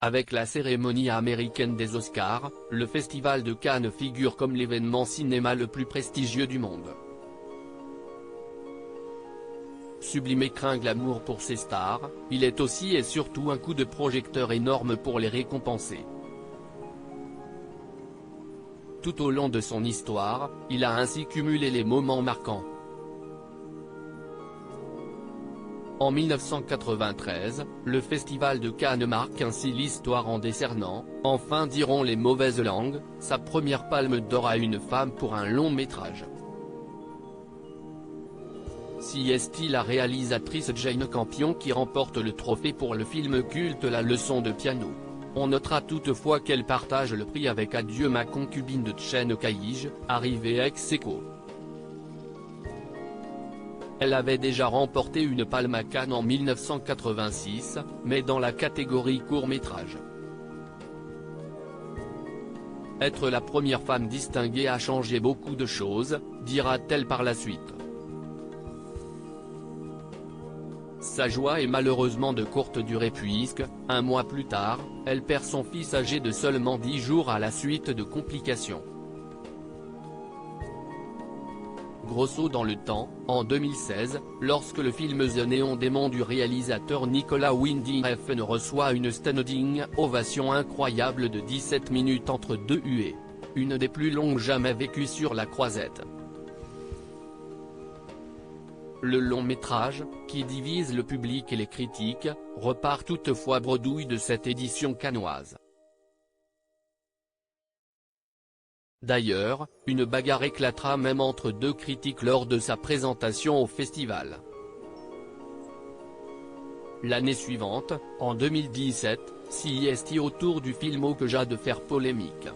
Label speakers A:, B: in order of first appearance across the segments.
A: Avec la cérémonie américaine des Oscars, le Festival de Cannes figure comme l'événement cinéma le plus prestigieux du monde. Sublime écrin glamour pour ses stars, il est aussi et surtout un coup de projecteur énorme pour les récompenser. Tout au long de son histoire, il a ainsi cumulé les moments marquants. En 1993, le Festival de Cannes marque ainsi l'histoire en décernant, enfin diront les mauvaises langues, sa première palme d'or à une femme pour un long métrage. C'est la réalisatrice Jane Campion qui remporte le trophée pour le film culte La leçon de piano. On notera toutefois qu'elle partage le prix avec Adieu ma concubine de Chen Kaige, arrivée ex aequo. Elle avait déjà remporté une palme à Cannes en 1986, mais dans la catégorie court-métrage. Être la première femme distinguée a changé beaucoup de choses, dira-t-elle par la suite. Sa joie est malheureusement de courte durée puisque, un mois plus tard, elle perd son fils âgé de seulement 10 jours à la suite de complications. Grosso dans le temps, en 2016, lorsque le film The Néon Démon du réalisateur Nicolas Winding Refn reçoit une standing ovation incroyable de 17 minutes entre deux huées. Une des plus longues jamais vécues sur la croisette. Le long métrage, qui divise le public et les critiques, repart toutefois bredouille de cette édition cannoise. D'ailleurs, une bagarre éclatera même entre deux critiques lors de sa présentation au festival. L'année suivante, en 2017, c'est autour du film Okja de faire polémique.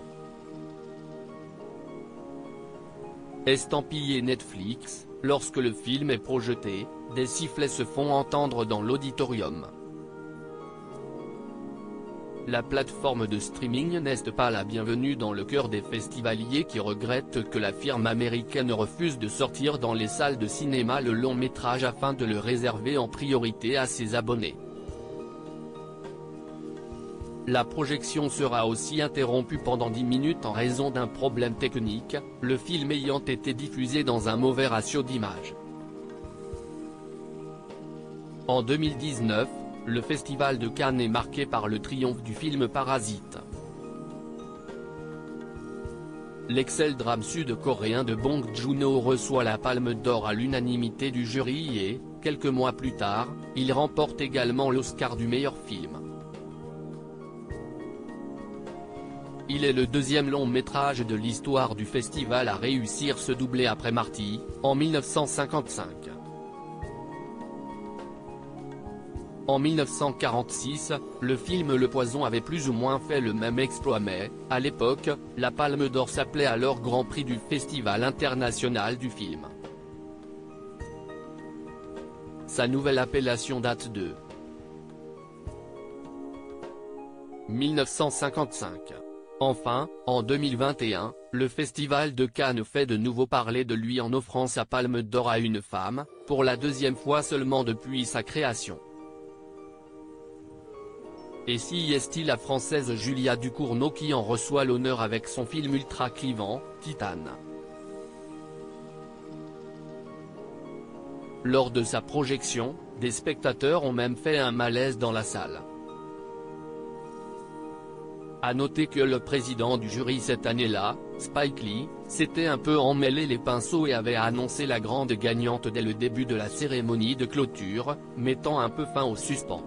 A: Estampillé Netflix, lorsque le film est projeté, des sifflets se font entendre dans l'auditorium. La plateforme de streaming n'est pas la bienvenue dans le cœur des festivaliers qui regrettent que la firme américaine refuse de sortir dans les salles de cinéma le long métrage afin de le réserver en priorité à ses abonnés. La projection sera aussi interrompue pendant 10 minutes en raison d'un problème technique, le film ayant été diffusé dans un mauvais ratio d'images. En 2019, le Festival de Cannes est marqué par le triomphe du film Parasite. L'excellent drame sud-coréen de Bong Joon-ho reçoit la Palme d'Or à l'unanimité du jury et, quelques mois plus tard, il remporte également l'Oscar du meilleur film. Il est le deuxième long métrage de l'histoire du festival à réussir ce doublé après Marty, en 1955. En 1946, le film Le Poison avait plus ou moins fait le même exploit mais, à l'époque, la Palme d'Or s'appelait alors Grand Prix du Festival international du film. Sa nouvelle appellation date de 1955. Enfin, en 2021, le Festival de Cannes fait de nouveau parler de lui en offrant sa Palme d'Or à une femme, pour la deuxième fois seulement depuis sa création. Et c'est la Française Julia Ducournau qui en reçoit l'honneur avec son film ultra clivant, Titane. Lors de sa projection, des spectateurs ont même fait un malaise dans la salle. À noter que le président du jury cette année-là, Spike Lee, s'était un peu emmêlé les pinceaux et avait annoncé la grande gagnante dès le début de la cérémonie de clôture, mettant un peu fin au suspens.